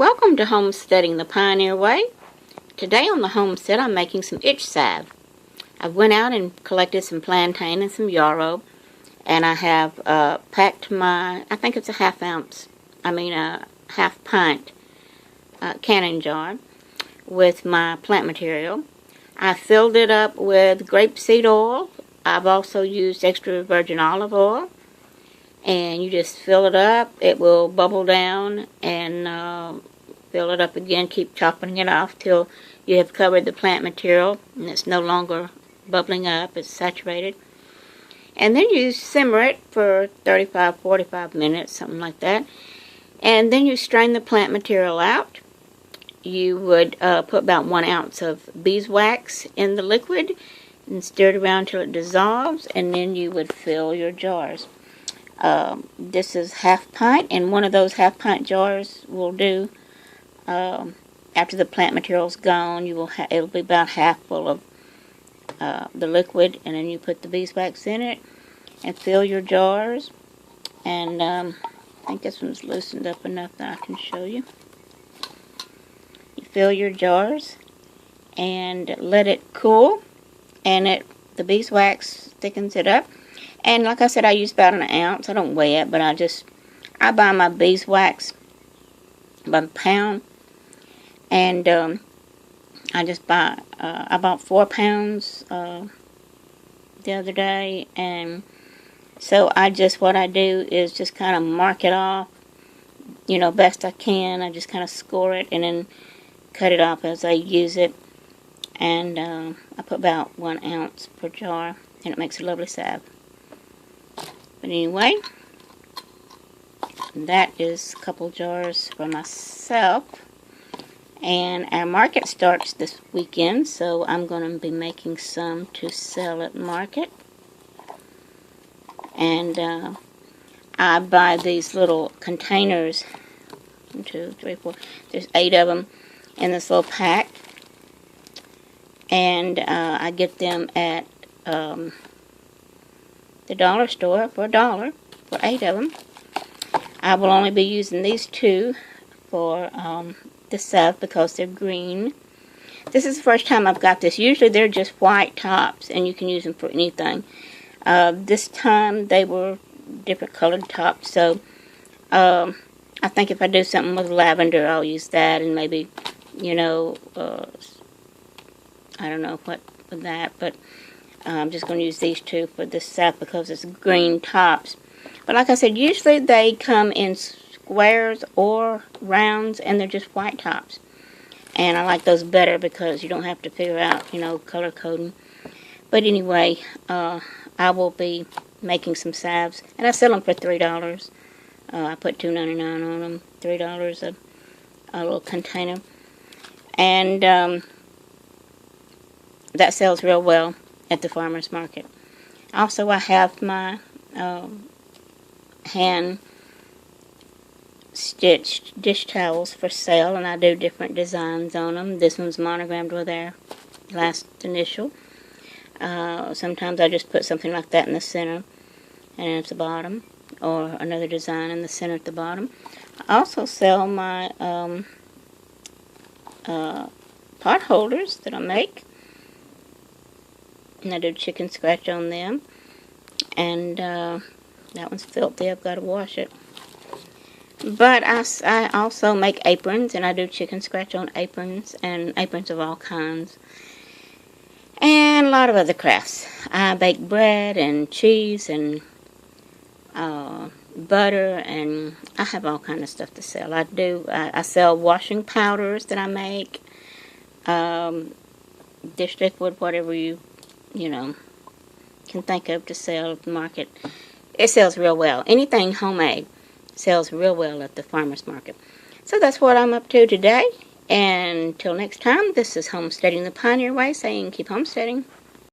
Welcome to Homesteading the Pioneer Way. Today on the homestead I'm making some itch salve. I went out and collected some plantain and some yarrow, and I have packed my, I think it's a half pint canning jar with my plant material. I filled it up with grapeseed oil. I've also used extra virgin olive oil. And you just fill it up. It will bubble down and fill it up again. Keep chopping it off till you have covered the plant material and it's no longer bubbling up. It's saturated. And then you simmer it for 35-45 minutes, something like that. And then you strain the plant material out. You would put about 1 ounce of beeswax in the liquid and stir it around till it dissolves, and then you would fill your jars. This is half pint, and one of those half pint jars will do. After the plant material's gone, it'll be about half full of the liquid, and then you put the beeswax in it and fill your jars. And I think this one's loosened up enough that I can show you. You fill your jars and let it cool, and the beeswax thickens it up. And like I said, I use about 1 ounce. I don't weigh it, but I buy my beeswax by the pound. And I just buy, I bought 4 pounds the other day. And so what I do is just kind of mark it off, best I can. I just kind of score it and then cut it off as I use it. And I put about 1 ounce per jar, and it makes a lovely salve. But anyway, that is a couple jars for myself. And our market starts this weekend, so I'm going to be making some to sell at market. And I buy these little containers. 1, 2, 3, 4. There's 8 of them in this little pack. And I get them at the dollar store for $1 for 8 of them. I will only be using these 2 for the salve because they're green. This is the first time I've got this. Usually they're just white tops and you can use them for anything. This time they were different colored tops, so I think if I do something with lavender, I'll use that, and maybe, I don't know what with that, but I'm just going to use these 2 for this salve because it's green tops. But like I said, usually they come in squares or rounds, and they're just white tops. And I like those better because you don't have to figure out, color coding. But anyway, I will be making some salves, and I sell them for $3. I put $2.99 on them, $3 a little container. And that sells real well at the farmer's market. Also, I have my hand stitched dish towels for sale, and I do different designs on them. This one's monogrammed with their last initial. Sometimes I just put something like that in the center and at the bottom, or another design in the center at the bottom. I also sell my pot holders that I make, and I do chicken scratch on them. And that one's filthy. I've got to wash it. But I also make aprons, and I do chicken scratch on aprons, and aprons of all kinds. And a lot of other crafts. I bake bread and cheese and butter, and I have all kind of stuff to sell. I sell washing powders that I make, dish liquid, whatever you can think of to sell at the market. It sells real well. Anything homemade sells real well at the farmer's market. So that's what I'm up to today. And until next time, this is Homesteading the Pioneer Way, saying keep homesteading.